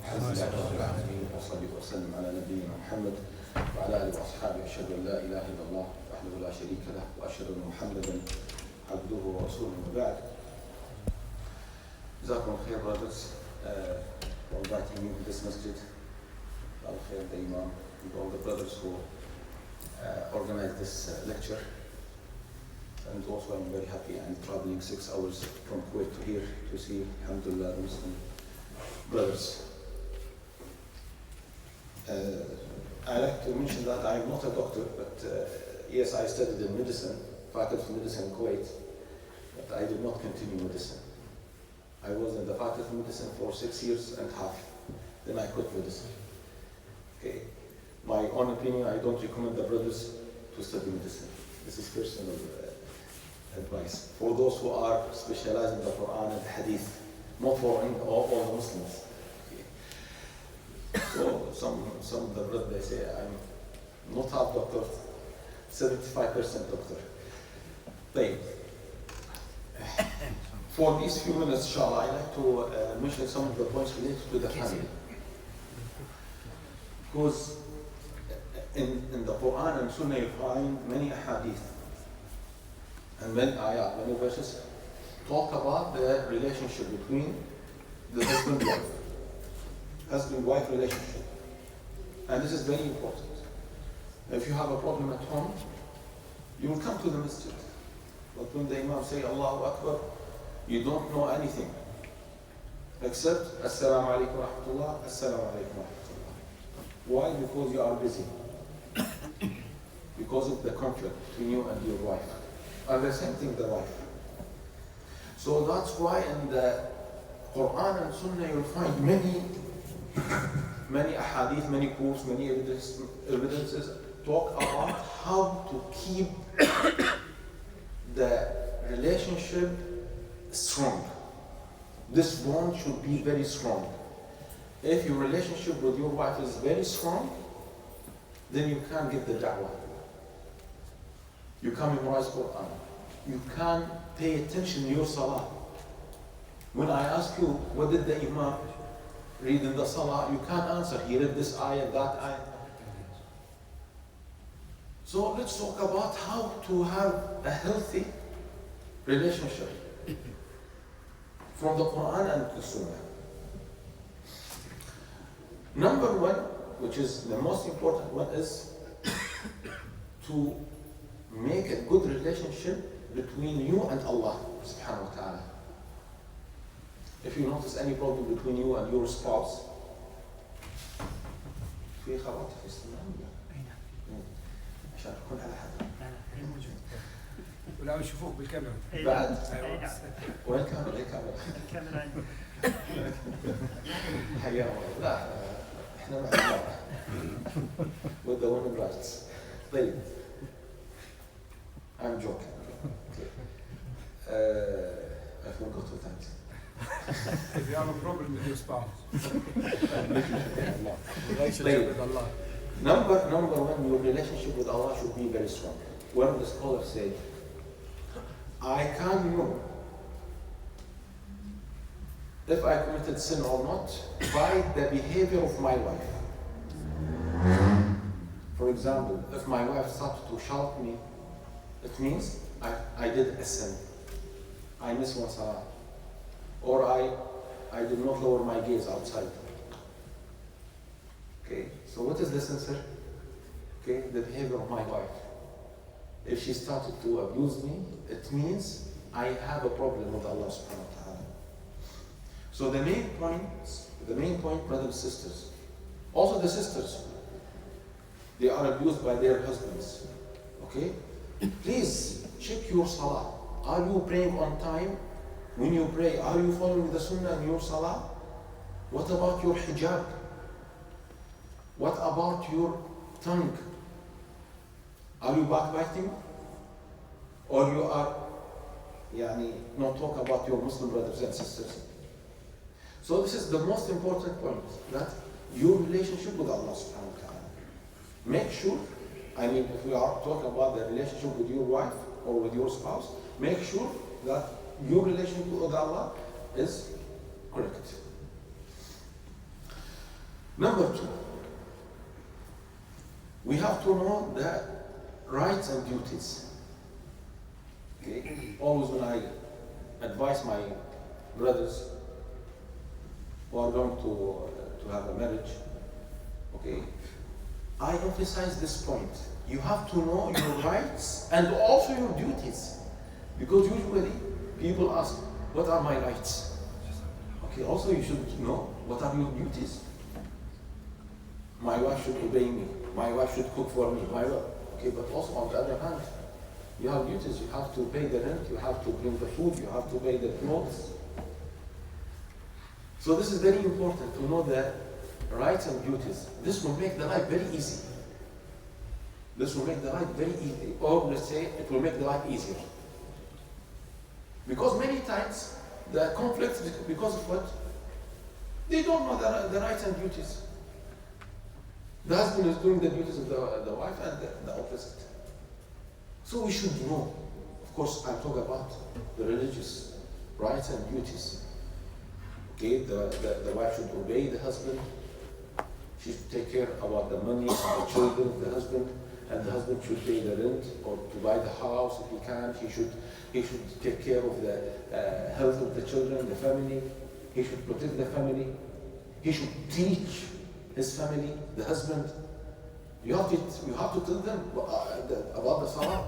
الحمد لله رب العالمين وصلي وسلم على نبينا محمد وعلى اله واصحابه اشهد ان لا اله الا الله وحده لا شريك له واشهد ان محمدا عبده ورسوله وبعد. جزاكم الله خير brothers for inviting me to this masjid. Al Khair the Imam and all the brothers who organized this lecture. And also I'm very happy I'm traveling 6 hours from Kuwait to here to see, alhamdulillah, Muslim brothers. I like to mention that I'm not a doctor, but yes, I studied in medicine, faculty of medicine in Kuwait, but I did not continue medicine. I was in the faculty of medicine for 6 years and a half, then I quit medicine. Okay. My own opinion, I don't recommend the brothers to study medicine. This is personal advice for those who are specialized in the Quran and Hadith, not for all the Muslims. Okay. So some of the brothers, they say I'm not half doctor, 75% doctor. But for these few minutes, inshallah, I like to mention some of the points related to the family. Because in the Quran and Sunnah you find many ahadith and many ayat, many verses talk about the relationship between the husband-wife relationship. And this is very important. If you have a problem at home, you will come to the masjid. But when the Imam say Allahu Akbar, you don't know anything except Assalamu alaikum wa rahmatullah, Assalamu alaikum wa rahmatullah. Why? Because you are busy. Because of the conflict between you and your wife. And the same thing, the wife. So that's why in the Quran and Sunnah you'll find many ahadith, many proofs, many evidences talk about how to keep the relationship strong. This bond should be very strong. If your relationship with your wife is very strong, then you can't get the da'wah. You can't memorize Quran. You can't pay attention to your salah. When I ask you, what did the Imam read in the salah, you can't answer. He read this ayah, that ayah. So let's talk about how to have a healthy relationship from the Quran and the Sunnah. Number one, which is the most important one, is to make a good relationship between you and Allah subhanahu wa ta'ala. If you notice any problem between you and your spouse, في خواطر في السماء عشان تكون على حد ولا يشوفوك بالكاميرا بعد وين الكاميرا؟ الكاميرا حياه لا احنا مع بعض with the women rights. طيب I'm joking. I forgot to thank you. If you have a problem with your spouse, number one, your relationship with Allah should be very strong. One of the scholars said, I can't know if I committed sin or not by the behavior of my wife. For example, if my wife started to shout me, it means I did a sin. I missed one salah. Or I did not lower my gaze outside. Okay, so what is this answer? Okay, the behavior of my wife. If she started to abuse me, it means I have a problem with Allah subhanahu wa ta'ala. So the main point, brothers and sisters, also the sisters, they are abused by their husbands. Okay? Please check your salah. Are you praying on time? When you pray, are you following the sunnah in your salah? What about your hijab? What about your tongue? Are you backbiting? Or you are not talk about your Muslim brothers and sisters? So this is the most important point, that your relationship with Allah subhanahu wa ta'ala. Make sure, if we are talking about the relationship with your wife or with your spouse, make sure that your relationship with Allah is correct. Number two, we have to know the rights and duties. Okay? Always when I advise my brothers who are going to have a marriage, okay, I emphasize this point. You have to know your rights and also your duties. Because usually people ask, what are my rights? Okay, also you should know what are your duties. My wife should obey me. My wife should cook for me. Okay, but also on the other hand, you have duties. You have to pay the rent. You have to bring the food. You have to pay the clothes. So this is very important to know the rights and duties. This will make the life very easy. This will make the life very easy. Or let's say it will make the life easier. Because many times the conflicts because of what? They don't know the rights and duties. The husband is doing the duties of the wife and the opposite. So we should know. Of course, I'm talking about the religious rights and duties. Okay, the wife should obey the husband. She should take care about the money and the children of the husband, and the husband should pay the rent or to buy the house if he can. He should take care of the health of the children, the family. He should protect the family. He should teach his family, the husband. You have to tell them about the salah.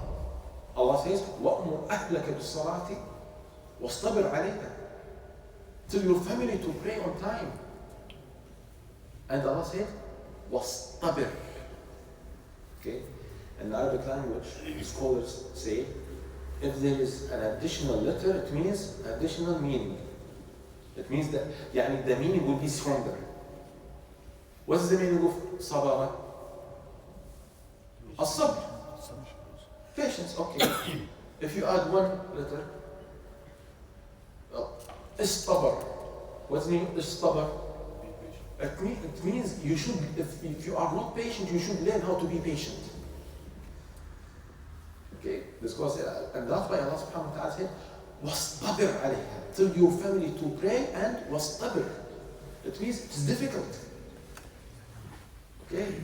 Allah says, وَأْمُرْ أَهْلَكَ بِالصَّلَاةِ وَاصْطَبِرْ عَلَيْهَا. Tell your family to pray on time. And Allah said, وَاصْطَبِرْ. Okay? In Arabic language, scholars say, if there is an additional letter, it means additional meaning. It means that the meaning will be stronger. What is the meaning of sabara? As-sabr. Patience, okay. If you add one letter, istabar. What's the meaning of istabar? It means you should, if you are not patient, you should learn how to be patient. Okay, because, and that's why Allah subhanahu wa ta'ala said, وَاصْطَبِرْ عَلَيْهَا. Tell your family to pray and وَاصْطَبِرْ. It means it's difficult. Okay,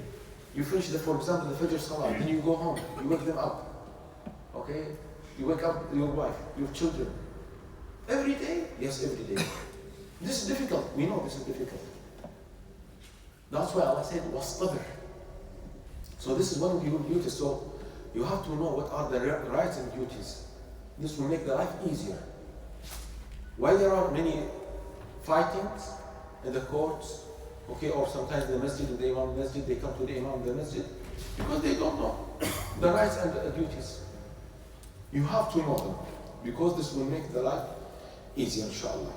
you finish for example, the Fajr Salah, then you go home, you wake them up. Okay, you wake up your wife, your children. Every day? Yes, every day. This is difficult. We know this is difficult. That's why Allah said, وَاصْطَبِرْ. So this is one of your duties. So you have to know what are the rights and duties. This will make the life easier. Why there are many fightings in the courts, okay, or sometimes the masjid, the imam masjid, they come to the imam the masjid, because they don't know the rights and the duties. You have to know them, because this will make the life easier, inshallah.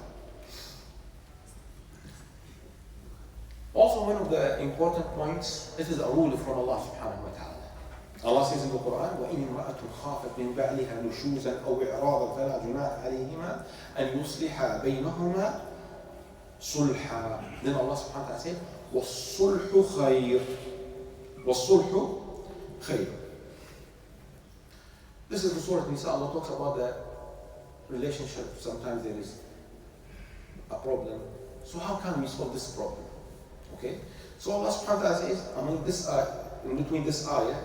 Also, one of the important points, it is a rule from Allah subhanahu wa ta'ala. Allah says in the Quran, وَإِنِ امْرَأَةٌ خَافَتْ مِنْ بَعْلِهَا نُشُوزًا أَوْ إِعْرَاضًا فَلَا جُنَاحَ عَلَيْهِمَا أَنْ يُصْلِحَا بَيْنَهُمَا صُلْحًا. Then Allah subhanahu wa ta'ala said, وَالصُّلْحُ خَيْرٌ. وَالصُّلْحُ خَيْرٌ. This is the Surah Nisa. Allah talks about the relationship. Sometimes there is a problem. So how can we solve this problem? Okay? So Allah subhanahu wa ta'ala says, among this in between this ayah,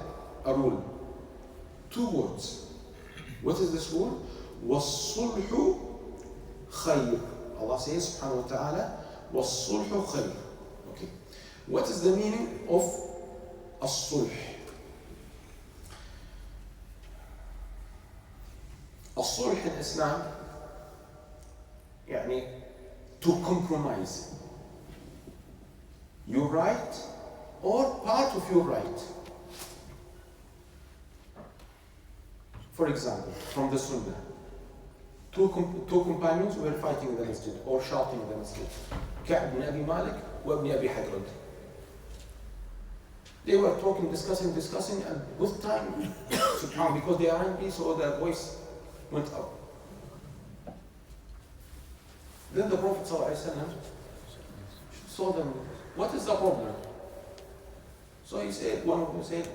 a rule. 2 words. What is this rule? وَالصُّلْحُ خَيْرٌ. Allah says, subhanahu wa ta'ala, وَالصُّلْحُ خَيْرٌ. Okay. What is the meaning of as-sulh? As-sulh in Islam, يعني to compromise your right or part of your right. For example, from the Sunnah, two companions were fighting in the masjid or shouting in the masjid. Ka'b ibn Abi Malik wa ibn Abi Hadrad. They were talking, discussing, and with time, because they are angry, so their voice went up. Then the Prophet ﷺ saw them, what is the problem? So he said, one of them said,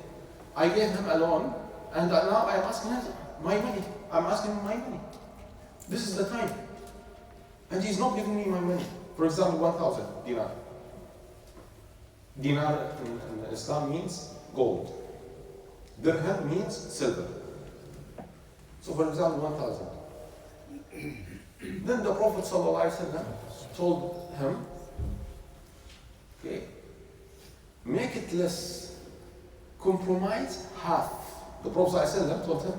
I gave him a loan, and now I am asking him my money. I'm asking him my money. This is the time. And he's not giving me my money. For example, 1,000 dinar. Dinar in Islam means gold. Dirham means silver. So for example, 1,000. Then the Prophet ﷺ told him, okay, make it less, compromise half. The Prophet ﷺ told him,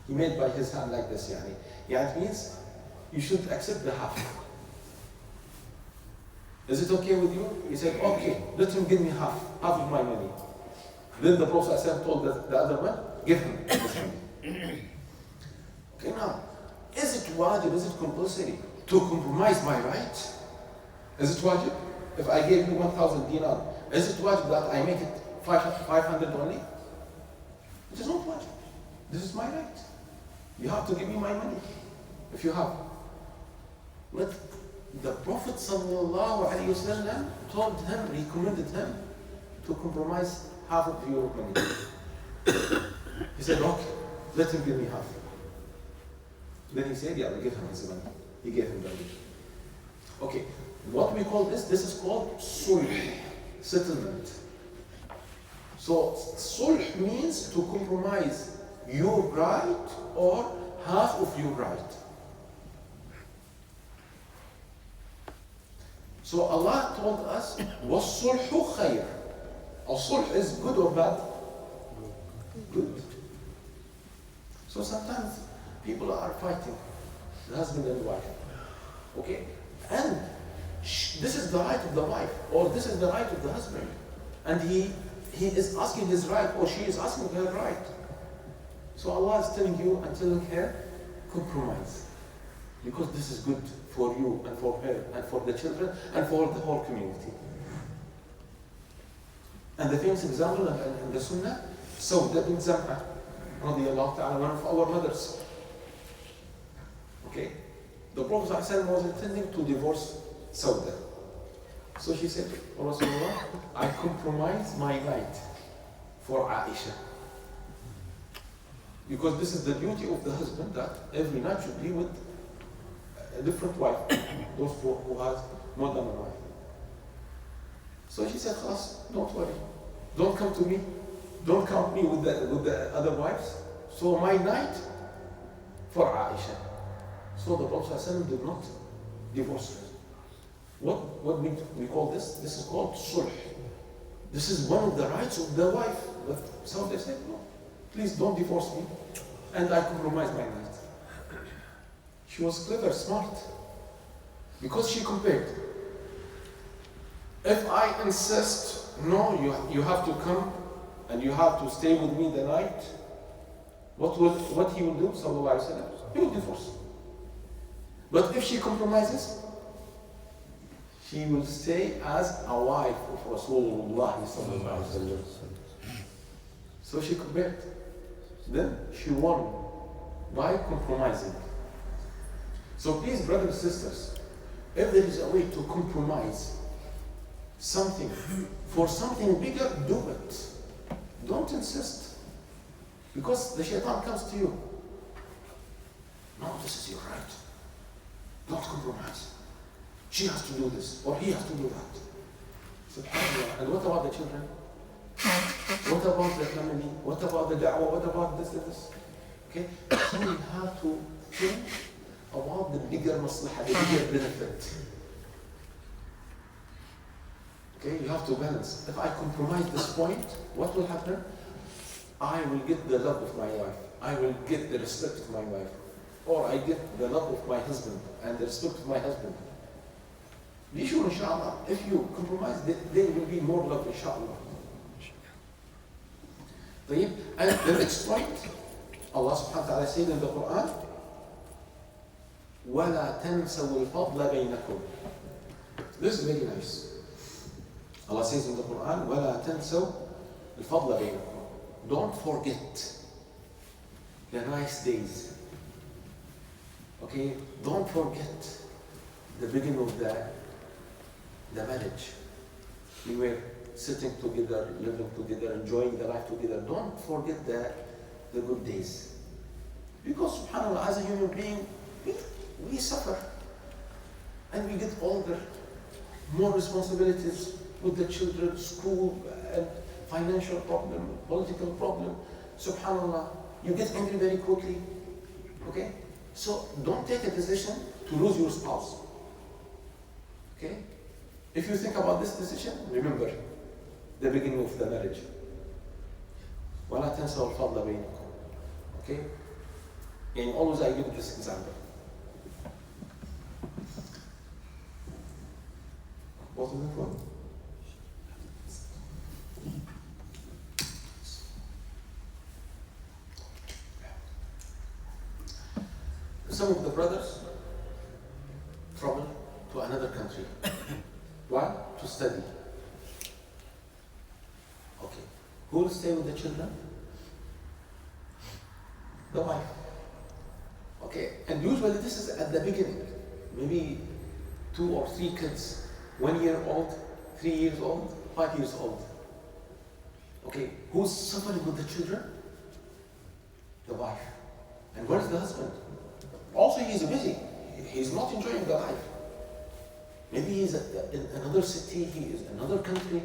he made by his hand like this, yani. Yeah, it means you should accept the half. Is it okay with you? He said, okay, let him give me half of my money. Then the Prophet ﷺ told the other one, give him his money. Okay, now, is it wajib, is it compulsory to compromise my right? Is it wajib? If I gave you 1,000 dinar, is it wajib that I make it 500 only? It is not wajib. This is my right. You have to give me my money, if you have. But the Prophet ﷺ told him, recommended him to compromise half of your money. He said, okay, let him give me half. Then he said, yeah, give him his money. He gave him the money. Okay, what we call this is called sulh, settlement. So sulh means to compromise your right or half of your right. So Allah told us, وَالصُّلْحُ خَيْرٌ. Sulh is good or bad? Good. So sometimes people are fighting, the husband and wife. Okay? And this is the right of the wife, or this is the right of the husband. And he is asking his right, or she is asking her right. So Allah is telling you and telling her, compromise. Because this is good for you and for her and for the children and for the whole community. And the famous example in the Sunnah, Sawda bin Zam'a, radiallahu ta'ala, one of our mothers. Okay? The Prophet ﷺ was intending to divorce Sawda. So she said, Rasulullah, I compromise my right for Aisha. Because this is the duty of the husband, that every night should be with a different wife, those who has more than one wife. So she said, Khalas, don't worry. Don't come to me. Don't count me with the other wives. So my night for Aisha. So the Prophet ﷺ did not divorce her. What we call this? This is called sulh. This is one of the rights of the wife. But some they said, no, please don't divorce me. And I compromise my night. She was clever, smart. Because she compared. If I insist, no, you have to come and you have to stay with me the night, what he will do, sallallahu alaihi wasallam? He will divorce. But if she compromises, she will stay as a wife of Rasulullah sallallahu alaihi wasallam. So she compared. Then she won by compromising. So please, brothers and sisters, if there is a way to compromise something for something bigger, do it. Don't insist. Because the shaitan comes to you. No, this is your right. Don't compromise. She has to do this, or he has to do that. SubhanAllah. And what about the children? What about the family? What about the da'wah? What about this and this? Okay? So we have to think about the bigger maslahah, the bigger benefit. Okay, you have to balance. If I compromise this point, what will happen? I will get the love of my wife. I will get the respect of my wife. Or I get the love of my husband and the respect of my husband. Be sure, inshallah, if you compromise, there will be more love, inshallah. And the next point, Allah subhanahu wa ta'ala said in the Quran, وَلَا تَنْسَوُا الْفَضْلَ بَيْنَكُمْ. This is very nice. Allah says in the Quran, وَلَا تَنْسَوْا الْفَضْلَ بَيْنَكُمْ. Don't forget the nice days. Okay? Don't forget the beginning of the marriage. We were sitting together, living together, enjoying the life together. Don't forget the good days. Because subhanAllah, as a human being, we suffer. And we get older. more responsibilities with the children, school, and financial problem, political problem. Subhanallah, you get angry very quickly. Okay? So don't take a decision to lose your spouse. Okay? If you think about this decision, remember the beginning of the marriage. وَلَا تَنْسَوْا الْفَضْلَ بَيْنَكُمْ. Okay? And always I give this example. What is it one? Some of the brothers travel to another country. Why? To study. Okay. Who will stay with the children? The wife. Okay. And usually this is at the beginning. Maybe 2 or 3 kids. 1 year old, 3 years old, 5 years old. Okay. Who's suffering with the children? The wife. And where's the husband? Also, he's busy. He's not enjoying the life. Maybe he's in another city, he is in another country.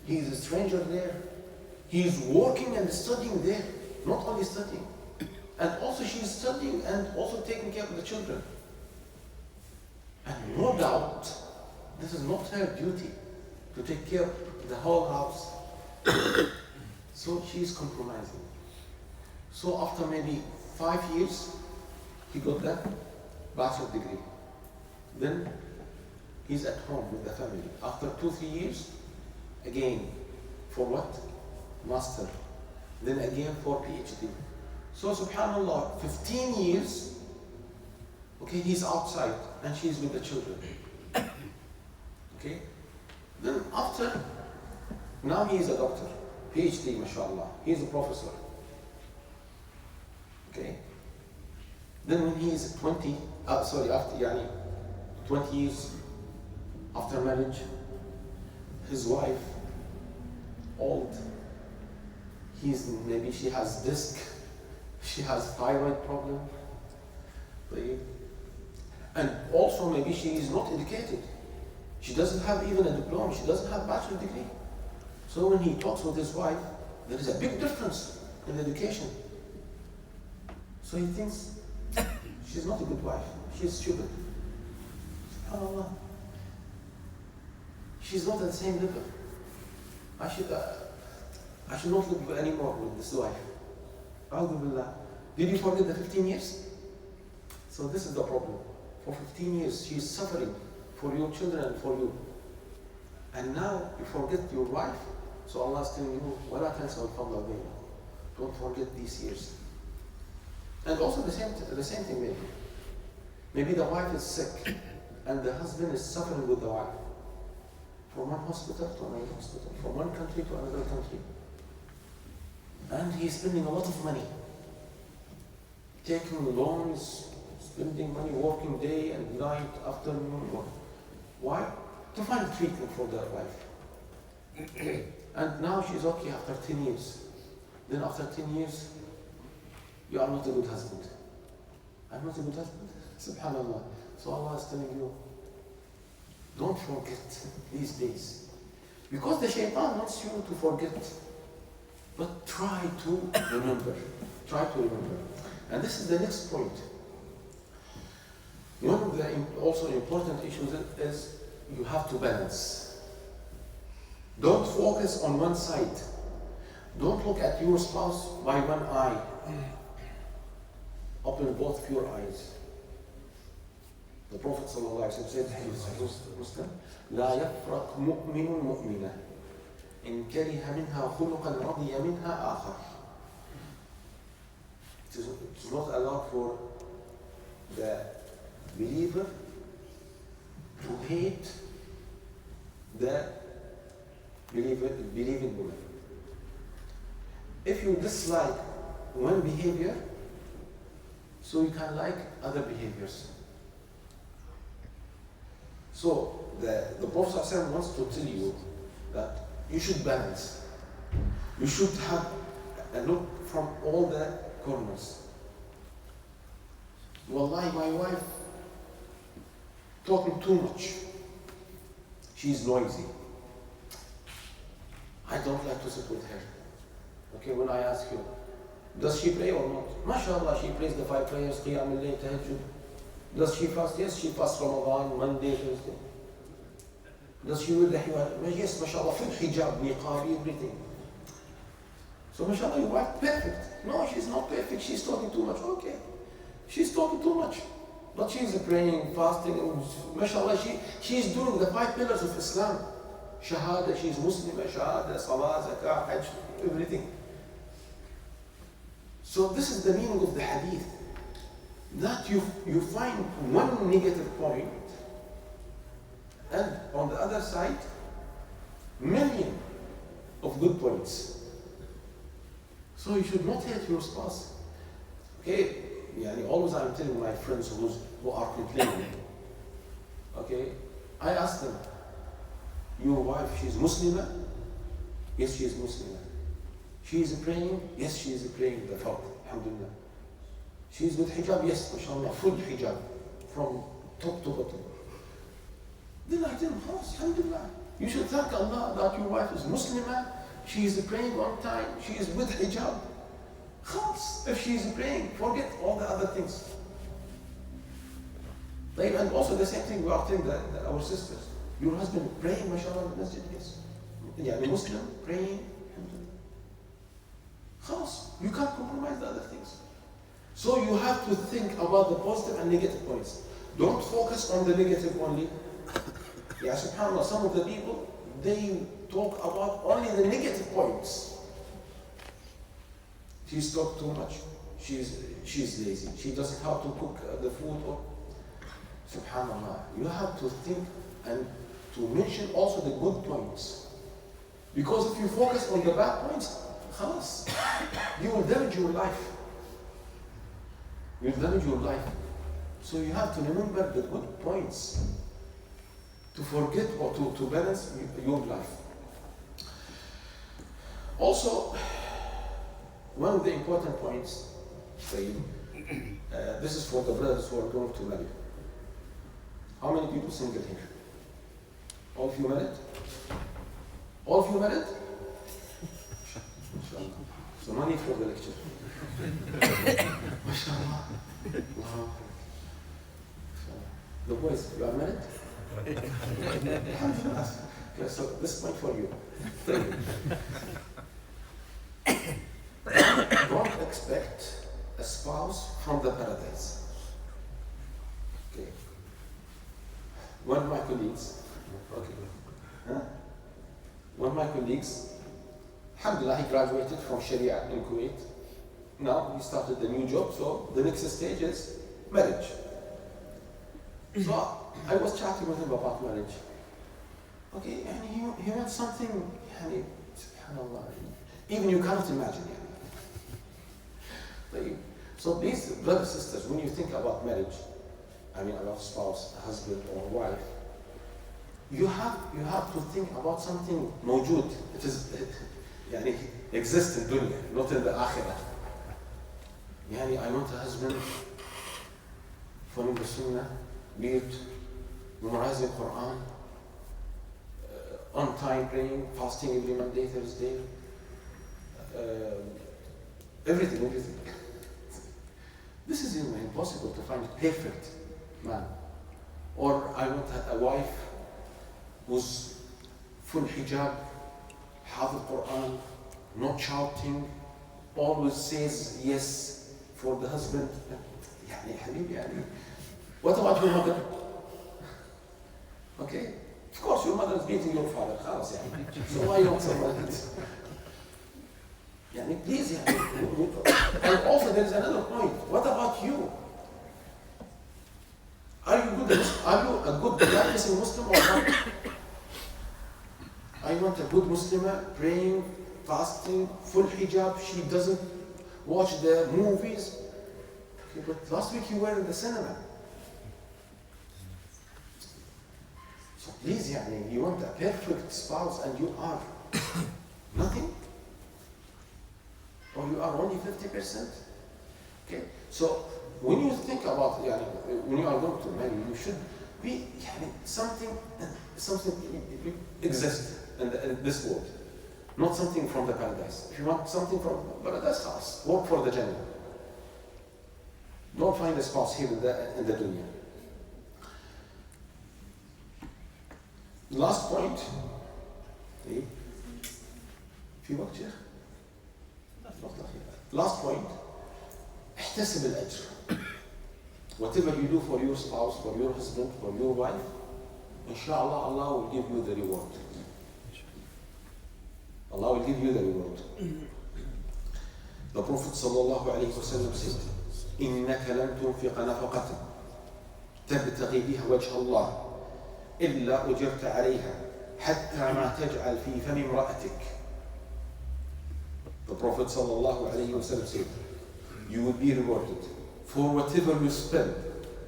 He is a stranger there. He is working and studying there. Not only studying. And also she's studying and also taking care of the children. And no doubt, this is not her duty to take care of the whole house. So she's compromising. So after maybe 5 years, he got that bachelor's degree. Then he's at home with the family. After 2-3 years, again, for what? Master. Then again for PhD. So subhanallah, 15 years, okay, he's outside and she's with the children. Okay? Then after, now he is a doctor, PhD, mashallah. He's a professor. Okay? Then when he is 20, after 20 years after marriage, his wife, old, maybe she has disc, she has thyroid problem, and also maybe she is not educated. She doesn't have even a diploma, she doesn't have a bachelor's degree. So when he talks with his wife, there is a big difference in education. So he thinks, she's not a good wife. She's stupid. SubhanAllah. She's not at the same level. I should not live anymore with this wife. A'udhu billah. Did you forget the 15 years? So this is the problem. For 15 years, she's suffering for your children and for you. And now you forget your wife. So Allah is telling you, وَلَا تَنْسَوْا الْفَضْلَ بَيْنَكُمْ. Don't forget these years. And also the same thing maybe. Maybe the wife is sick and the husband is suffering with the wife. From one hospital to another hospital, from one country to another country. And he's spending a lot of money. Taking loans, spending money, working day and night, afternoon. Why? To find treatment for their wife. And now she's okay after 10 years. Then after 10 years, you are not a good husband. I'm not a good husband. Subhanallah. So Allah is telling you, don't forget these days. Because the shaitan wants you to forget. But try to remember. Try to remember. And this is the next point. One of the also important issues is you have to balance. Don't focus on one side. Don't look at your spouse by one eye. Open both of your eyes. The Prophet ﷺ said, لا يفرق مؤمن مؤمنة إن كره منها خلقا رضي منها آخر. It is not allowed for the believer to hate the believing woman. If you dislike one behavior, so you can like other behaviors. So the Prophet ﷺ wants to tell you that you should balance. You should have a look from all the corners. Wallahi, my wife talking too much. she's noisy. I don't like to sit with her. Okay, when I ask you, does she pray or not? MashaAllah, she prays the 5 prayers, Qiyam al-Layl, Tahajjud. Does she fast? Yes, she fasts Ramadan, Monday, Thursday. Does she wear the hijab? Yes, MashaAllah, full hijab, niqab, everything. So MashaAllah, your wife perfect. No, she's not perfect, she's talking too much. Okay, she's talking too much. But she's praying, fasting, and MashaAllah, she's doing the 5 pillars of Islam. Shahada, she's Muslim, Shahada, Salah, Zakah, Hajj, everything. So this is the meaning of the hadith. That you find one negative point, and on the other side, million of good points. So you should not hate your spouse. Okay, always I'm telling my friends who are complaining. Okay, I ask them, your wife, she's Muslimah? Yes, she is Muslimah. She is praying? Yes, she is praying the Fard, alhamdulillah. She is with hijab? Yes, mashallah, full hijab, from top to bottom. Then I tell them, alhamdulillah, you should thank Allah that your wife is Muslimah, she is praying on time, she is with hijab. Khas, if she is praying, forget all the other things. And also the same thing we are telling our sisters. Your husband praying, mashallah, in the masjid? Yes. Muslim, praying, alhamdulillah. Khas, you can't compromise the other things. So you have to think about the positive and negative points. Don't focus on the negative only. Subhanallah, some of the people, they talk about only the negative points. She's talked too much. She's lazy. She doesn't have to cook the food. Subhanallah, you have to think and to mention also the good points. Because if you focus on the bad points, khalas, you will damage your life. You will damage your life. So you have to remember the good points to forget or to balance your life. Also, one of the important points, this is for the brothers who are going to marry. How many people single here? All of you married? All of you married? So no need for the lecture. MashaAllah. Wow. The boys, you are married? Alhamdulillah. Okay, so this point for you. Don't expect a spouse from the paradise. Okay. One of my colleagues, alhamdulillah, he graduated from Sharia in Kuwait. Now he started a new job, so the next stage is marriage. So I was chatting with him about marriage. Okay, and he wants something, subhanallah, even you cannot imagine. So please, brothers and sisters, when you think about marriage, about spouse, husband or wife, you have to think about something mawjood. It is, exists in dunya, not in the akhirah. I want a husband following the sunnah, be it memorizing Quran, on time praying, fasting every Monday, Thursday, everything. This is impossible to find perfect man. Or I want a wife who's full hijab, have the Quran, not shouting, always says yes for the husband. What about your mother? Okay, of course your mother is beating your father. So why not someone else? Please, and also there is another point. What about you? Are you a good practicing Muslim or not? I want a good Muslimah, praying, fasting, full hijab. She doesn't watch the movies. Okay, but last week you were in the cinema. So please, you want a perfect spouse and you are nothing? Or you are only 50%? Okay, so when you think about, when you are going to marry, you should something exists in this world, not something from the paradise. If you want something from paradise, خلاص, work for the Jannah. Don't find a spouse here in the dunya. Last point. في وقت شيخ؟ Last point. احتسب الأجر. Whatever you do for your spouse, for your husband, for your wife, inshallah, Allah will give you the reward. Allah will give you the reward. The Prophet sallallahu alayhi wa sallam said, إنك لن تنفق نفقة تبتغي بها وجه الله إلا أجرت عليها حتى ما تجعل في فم امرأتك. The Prophet sallallahu alayhi wa sallam said, you will be rewarded for whatever you spend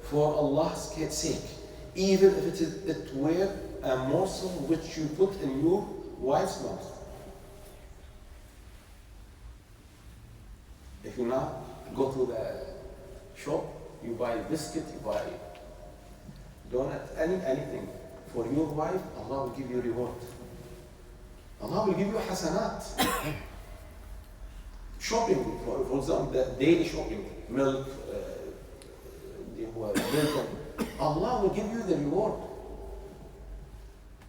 for Allah's sake, even if it were a morsel which you put in your wife's mouth. If you now go to the shop, you buy biscuit, you buy donut, anything for your wife, Allah will give you reward. Allah will give you hasanat. Shopping, for example, the daily shopping, milk, Allah will give you the reward.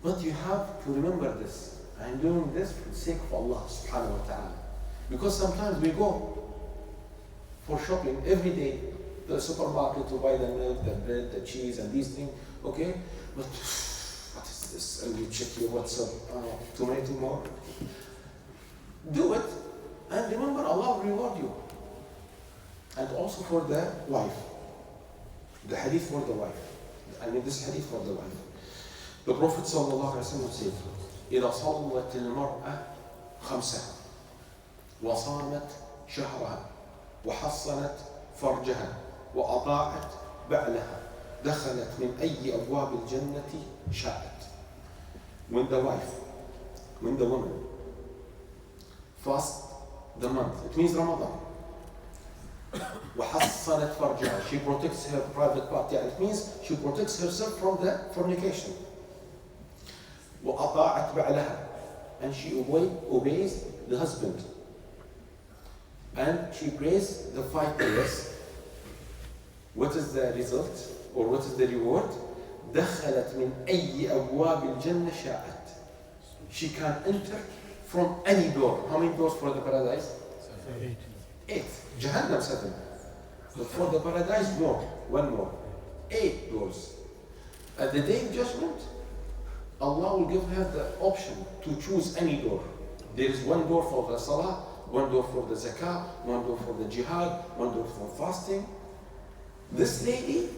But you have to remember this. I'm doing this for the sake of Allah subhanahu wa ta'ala. Because sometimes we go for shopping every day, the supermarket to buy the milk, the bread, the cheese, and these things, okay? But what is this? And you check your WhatsApp, tomato more. Do it, and remember Allah will reward you. And also for the wife. The hadith for the wife. I mean this hadith for the wife. The Prophet sallallahu alaihi wasallam said, إذا صلت المرأة خمسها وصامت شهرها وحصنت فرجها وأطاعت بعلها دخلت من أي أبواب الجنة شاءت. When the wife, when the woman fast the month, it means Ramadan. وحصنت فرجها, she protects her private part, it means she protects herself from the fornication. وأطاعت بعلها, and she obeys the husband. And she prays the 5 prayers. What is the result? Or what is the reward? دخلت من أي أبواب الجنة شاءت. She can enter from any door. How many doors for the paradise? 8. Jahannam 7. But for the paradise, more. 1 more. 8 doors. At the day of judgment, Allah will give her the option to choose any door. There is 1 door for the salah, 1 door for the zakah, 1 door for the jihad, 1 door for fasting. This lady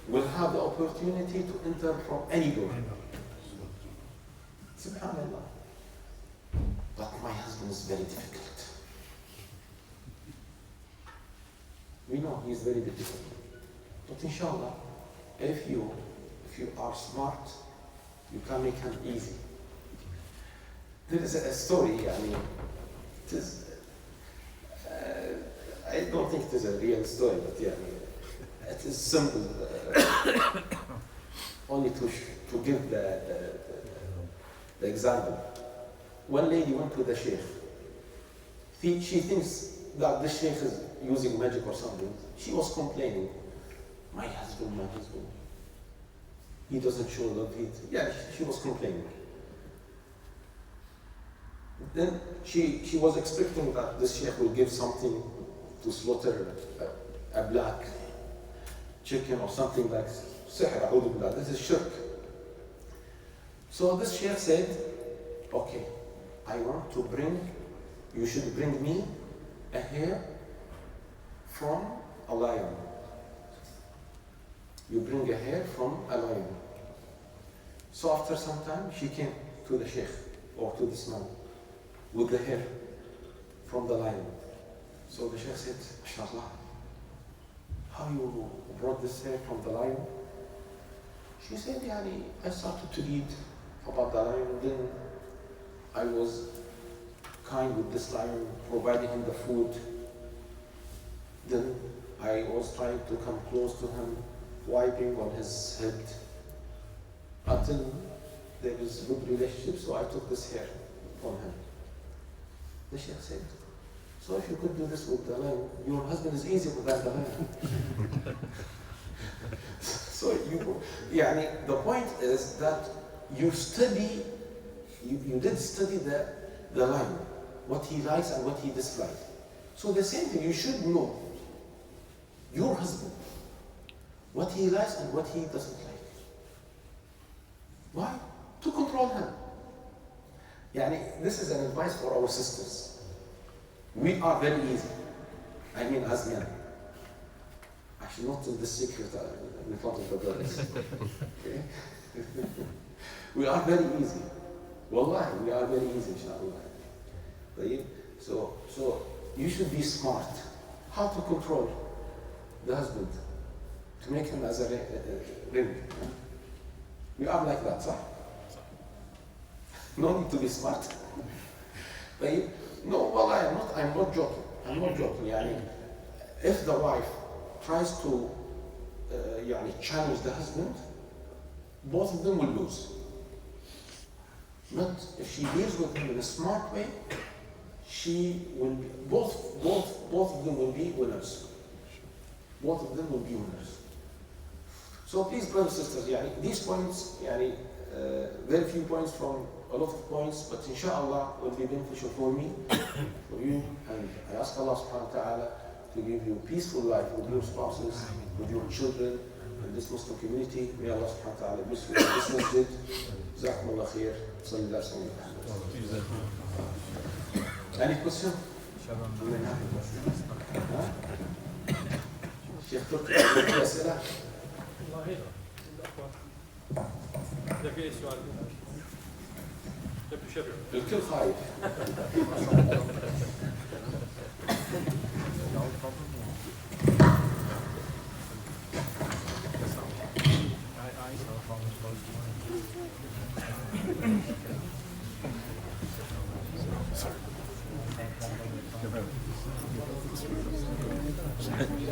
will have the opportunity to enter from any door. Subhanallah. But my husband is very difficult. We know he is very difficult. But inshallah, if you are smart, you can make him easy. There is a story, I mean, it is, I don't think it is a real story, but yeah, it is simple. Only to give the example. One lady went to the sheikh. She thinks that the sheikh is using magic or something. She was complaining. My husband. He doesn't show love. She was complaining. Then she was expecting that this sheikh will give something to slaughter a black chicken or something like sihr, a'udhu billah. This is shirk. So this sheikh said, okay, you should bring me a hair from a lion. You bring a hair from a lion. So after some time, she came to the sheikh or to this man with the hair from the lion. So the sheikh said, MashaAllah, how you brought this hair from the lion? She said, I started to read about the lion, then I was kind with this lion, providing him the food. Then I was trying to come close to him, wiping on his head until there is a good relationship, so I took this hair from him. The Sheikh said, so if you could do this with the lamb, your husband is easy without the lamb. So the point is that you study, you did study the line, what he likes and what he dislikes. So the same thing, you should know your husband, what he likes and what he doesn't like. Why? To control him. This is an advice for our sisters. We are very easy. I mean, as men. I should not tell this secret in front of the brothers. Okay? We are very easy. Wallahi, we are very easy, inshallah. Right? So you should be smart. How to control the husband? To make him as a ring. We are like that, صح? No need to be smart. Right? No, wallahi, I'm not joking. I'm not joking. If the wife tries to challenge the husband, both of them will lose. But if she deals with him in a smart way, she will be, both of them will be winners. Both of them will be winners. So please, brothers and sisters, these points, very few points from a lot of points, but inshallah will be beneficial for me, for you, and I ask Allah subhanahu wa ta'ala to give you a peaceful life with your spouses, with your children, and this Muslim community. May Allah subhanahu wa ta'ala bless you in this masjid. Jazakumullah khair. Sallallahu alayhi wa sallam. Any question? Sheikh Turki, any أسئلة؟ إذا في سؤال تبي شرح الكل خايف.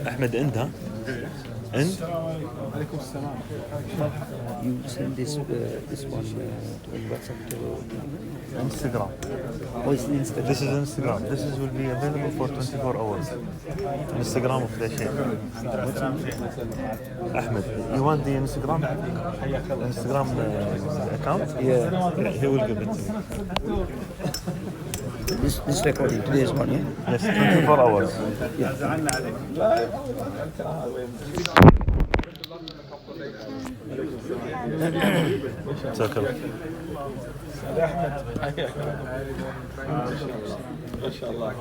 أحمد عندها عند عليكم السلام. You send this one on WhatsApp to Instagram. oh, it's Instagram. This is Instagram. This will be available for 24 hours. Instagram of the Sheikh. Ahmed, you want the Instagram account? Yeah. He will give it to you. This recording today's one, yeah. Yes, 24 hours. جزاك الله. ما شاء الله.